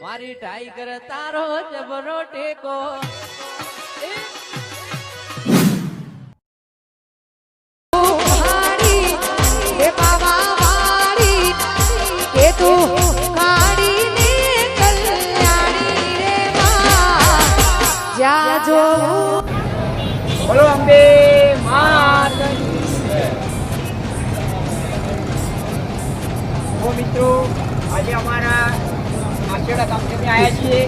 મારી ટાઈગર તારો જબરો ટેકો બોલો અંબે માત મિત્રો આજે અમારા આખેડા ગામથી આવ્યા છીએ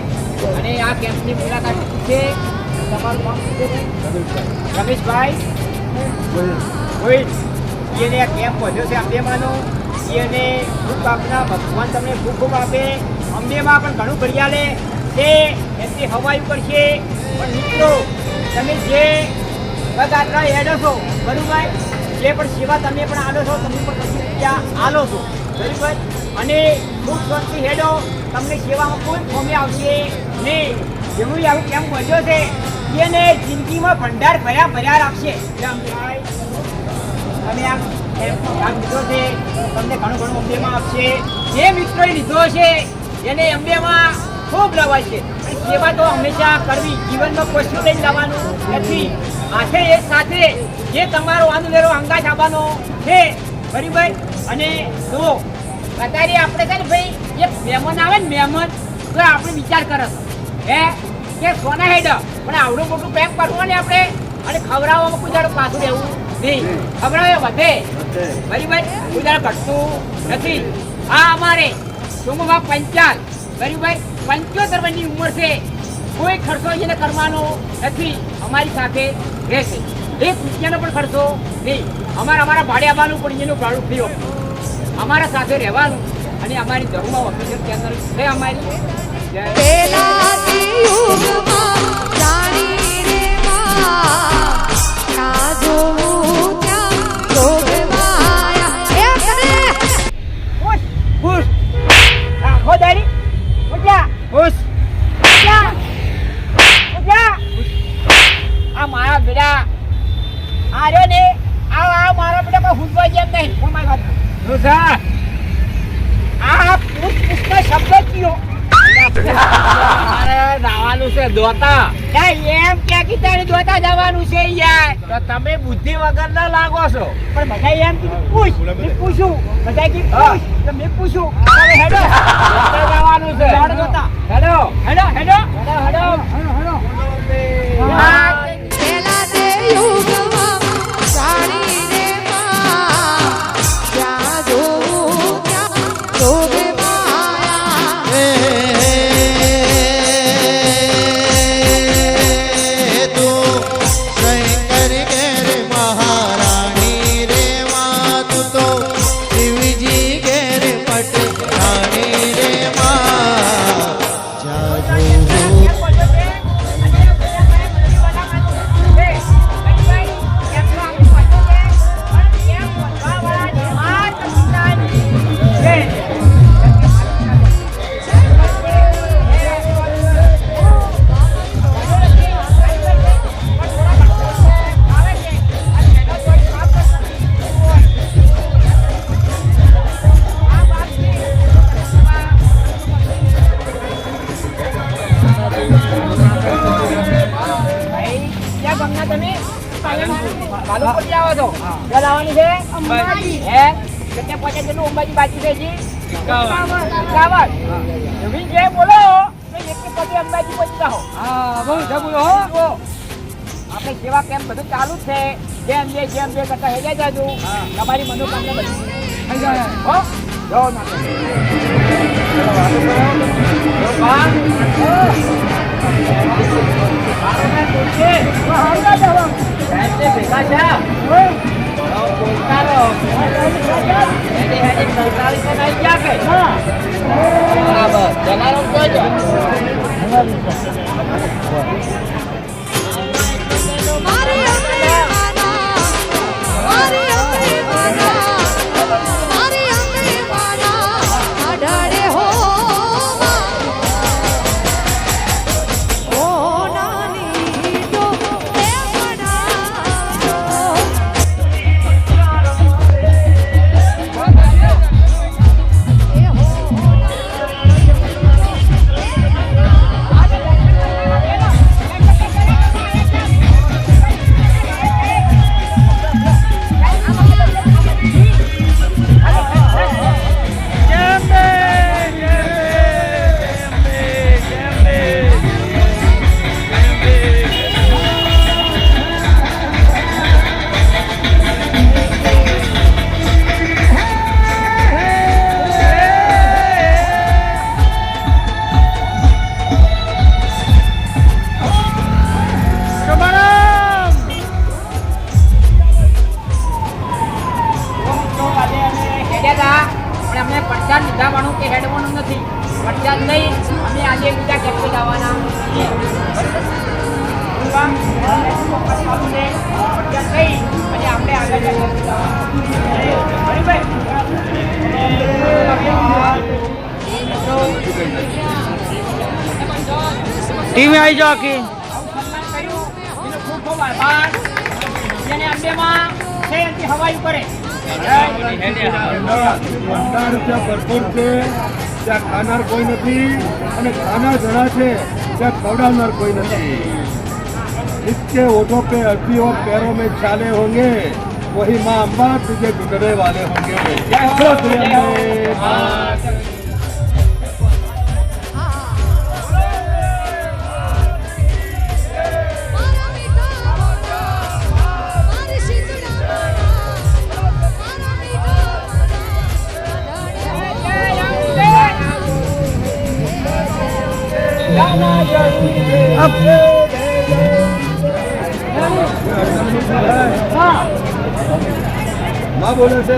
અને આ કેમ્પની મુલાકાત લીધી છે. તમારું નામ શું છે? રમેશભાઈ ગોહિલ. એને આ કેમ્પ વધ્યો છે અંબેમાનો. એને ખૂબ આપના ભગવાન તમને ખૂબ ખૂબ આપે. અંબેમાં પણ ઘણું ઘડિયાળે તે એમની હવાઈ ઉપર છે. પણ મિત્રો તમે જે આટલા હેડો છો બરાબર, જે પણ સેવા તમે પણ આલો છો, તમે પણ પછી ત્યાં આલો છો બરાબર, અને ખૂબ સ્વચ્છ હેડો. તમને સેવામાં કોઈ ખોમી આવશે નહીં. જેવું આવું કેમ વધ્યો છે એને જિંદગીમાં ભંડાર ભર્યા રાખશે. તમે આમ લીધો છે તમને ઘણું ઘણું અંબેમાં આપશે. જે મિત્રોએ લીધો છે એને અંબેમાં ખૂબ લવાય છે. સેવા તો હંમેશા કરવી, જીવનમાં કશું લઈને જવાનું નથી. હાથે એક સાથે જે તમારો આંદોલનો અંગાજ આવવાનો છે બરાબર. અને જુઓ અત્યારે આપણે છે ને ભાઈ એક મહેમાન આવે ને મહેમાન તો આપણે વિચાર કરે હે કે સોના હેડ પણ આવડું મોટું પેક કરવું ને આપણે અને ખવડાવવામાં કોઈ દાડો પાછું રહેવું નહીં. ખવડાવે વધે બરાબર, કોઈ દાડો ઘટતું નથી. આ અમારે ટૂંકમાં પંચાલ બરાબર 75 વર્ષની ઉંમર છે. કોઈ ખર્ચો એને કરવાનો નથી. અમારી સાથે રહેશે. એક રૂપિયાનો પણ ખર્ચો નહીં. અમારા ભાડે આવવાનું પણ એનું ભાડું ફ્રી હોય. અમારા સાથે રહેવાનું અને અમારી ધર્મમાં ઓફિસર કેન્દ્ર છે અમારી. આ મારા બેટા આ રહ્યો ને આ મારા બેટા કોઈ હુંજવા જેમ નહીં. મારી વાત આ પુષ્પનો શબ્દ કયો મારે જવાનું છે દોતા. એમ કે તારે દોતા જવાનું છે યાર. તો તમે બુદ્ધિ વગર ના લાગો છો. પણ બધા એમ કીધું પૂછ, મેં પૂછ્યું. બધા કીધું પૂછ તો મેં પૂછ્યું. હવે હેડો જવાનું છે. દોતા હેડો હેડો હેડો હેડો હેડો બાકી છે જી 51. તમે જે બોલો એટલી પગે અંબાજી પહોંચી જાઓ. હા બહુ જબરો હો. આપણે સેવા કેમ્પ બધું ચાલુ જ છે. જેમ જે કરતા હેજા જાજો. તમારી મનોકામના બધી થઈ જાય હો. જો ના નહીં અમે આજે બીજા કેમ્પે જવાના છીએ બરાબર? કામ ચોક્કસ ચાલુ છે અભ્યાસ થઈ અને આપણે આગળ કેમ્પે ટીમે આવી જાઓ આખી. ખૂબ ખૂબ આભાર જેને અંબેમાં છે એમથી હવાઈ કરે ભંડાર ત્યાં ભરપૂર છે, ત્યાં ખાનાર કોઈ નથી અને ખાનાર ઘણા છે, ત્યાં ખવડાવનાર કોઈ નથી. इसके ओठों पे अभी और पैरों में छाले होंगे, वही माँ अम्बा तुझे गुजरने वाले होंगे. जय हो, बोलो श्री जय हो. अम्बे माँ. माँ बोले से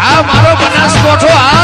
આ મારો બનાસકોઠો આ